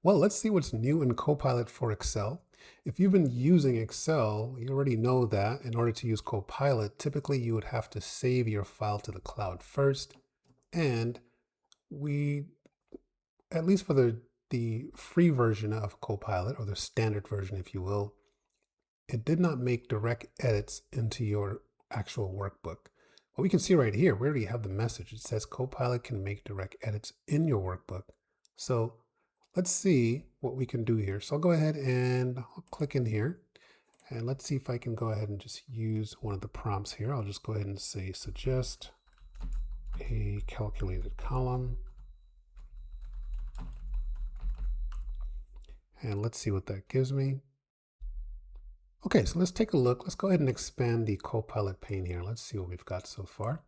Well, let's see what's new in Copilot for Excel. If you've been using Excel, you already know that in order to use Copilot, typically you would have to save your file to the cloud first. And we, at least for the free version of Copilot, or the standard version, if you will, it did not make direct edits into your actual workbook. But we can see right here, we already have the message. It says Copilot can make direct edits in your workbook. So let's see what we can do here. So I'll go ahead and I'll click in here, and let's see if I can go ahead and just use one of the prompts here. I'll just go ahead and say suggest a calculated column. And let's see what that gives me. Okay, so let's take a look. Let's go ahead and expand the Copilot pane here. Let's see what we've got so far.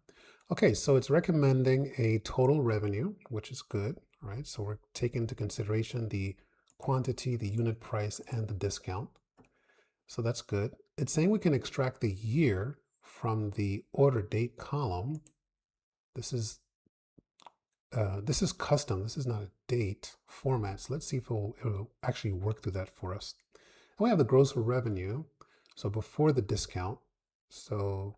Okay, so it's recommending a total revenue, which is good, right? So we're taking into consideration the quantity, the unit price, and the discount. So that's good. It's saying we can extract the year from the order date column. This is custom. This is not a date format. So let's see if it'll actually work through that for us. And we have the gross revenue. So before the discount. So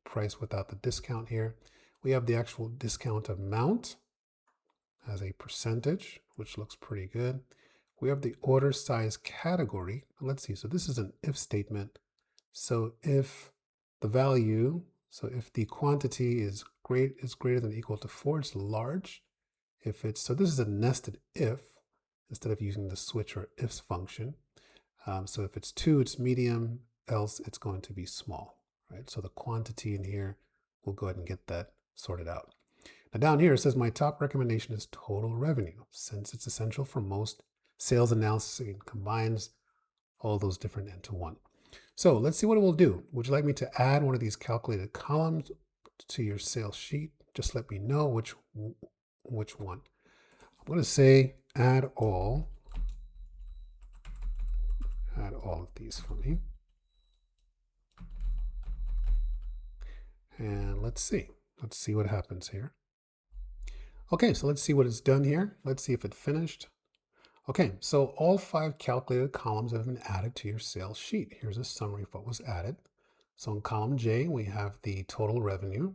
price without the discount here. We have the actual discount amount as a percentage, which looks pretty good. We have the order size category. Let's see. So this is an if statement. So if the value, so if the quantity is greater than or equal to 4, it's large. If it's, so this is a nested if instead of using the switch or ifs function. So if it's 2, it's medium, else it's going to be small, right? So the quantity in here, we'll go ahead and get that sorted out. Now down here, it says my top recommendation is total revenue, since it's essential for most sales analysis. It combines all those different into one. So let's see what it will do. Would you like me to add one of these calculated columns to your sales sheet? Just let me know which one. I'm going to say add all of these for me. And let's see what happens here. Okay, so let's see what it's done here. Let's see if it finished. Okay, so all 5 calculated columns have been added to your sales sheet. Here's a summary of what was added. So in column J, we have the total revenue.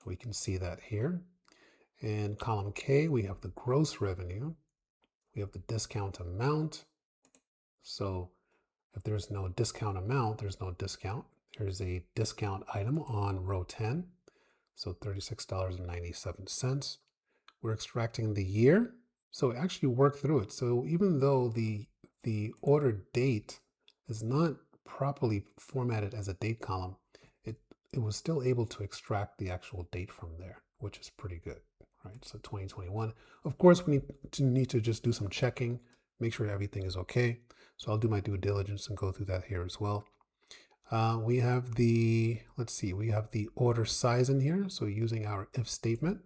We can see that here. In column K, we have the gross revenue. We have the discount amount. So if there's no discount amount, there's no discount. There's a discount item on row 10. So $36.97. We're extracting the year. So it actually worked through it. So even though the order date is not properly formatted as a date column, it was still able to extract the actual date from there, which is pretty good, right? So 2021. Of course, we need to just do some checking, make sure everything is okay. So I'll do my due diligence and go through that here as well. We have the, we have the order size in here. So using our if statement.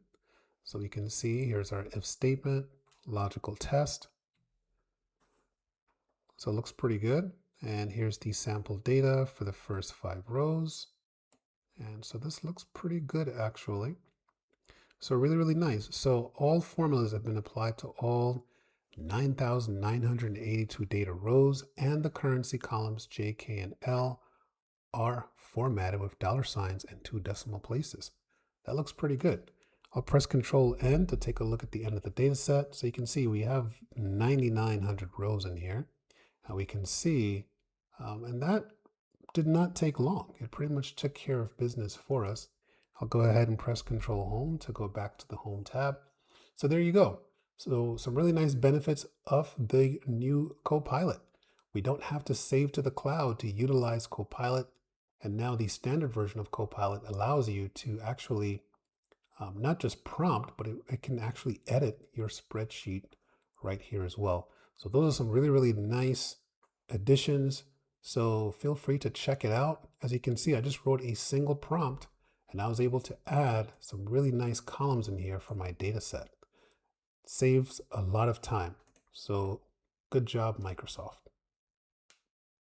So we can see here's our if statement, logical test. So it looks pretty good. And here's the sample data for the first 5 rows. And so this looks pretty good actually. So really, really nice. So all formulas have been applied to all 9,982 data rows, and the currency columns J, K, and L are formatted with $signs and 2 decimal places. That looks pretty good. I'll press Control N to take a look at the end of the data set. So you can see we have 9,900 rows in here. And we can see, and that did not take long. It pretty much took care of business for us. I'll go ahead and press Control Home to go back to the Home tab. So there you go. So some really nice benefits of the new Copilot. We don't have to save to the cloud to utilize Copilot. And now the standard version of Copilot allows you to actually not just prompt, but it can actually edit your spreadsheet right here as well. So those are some really, really nice additions. So feel free to check it out. As you can see, I just wrote a single prompt and I was able to add some really nice columns in here for my data set. Saves a lot of time. So good job, Microsoft.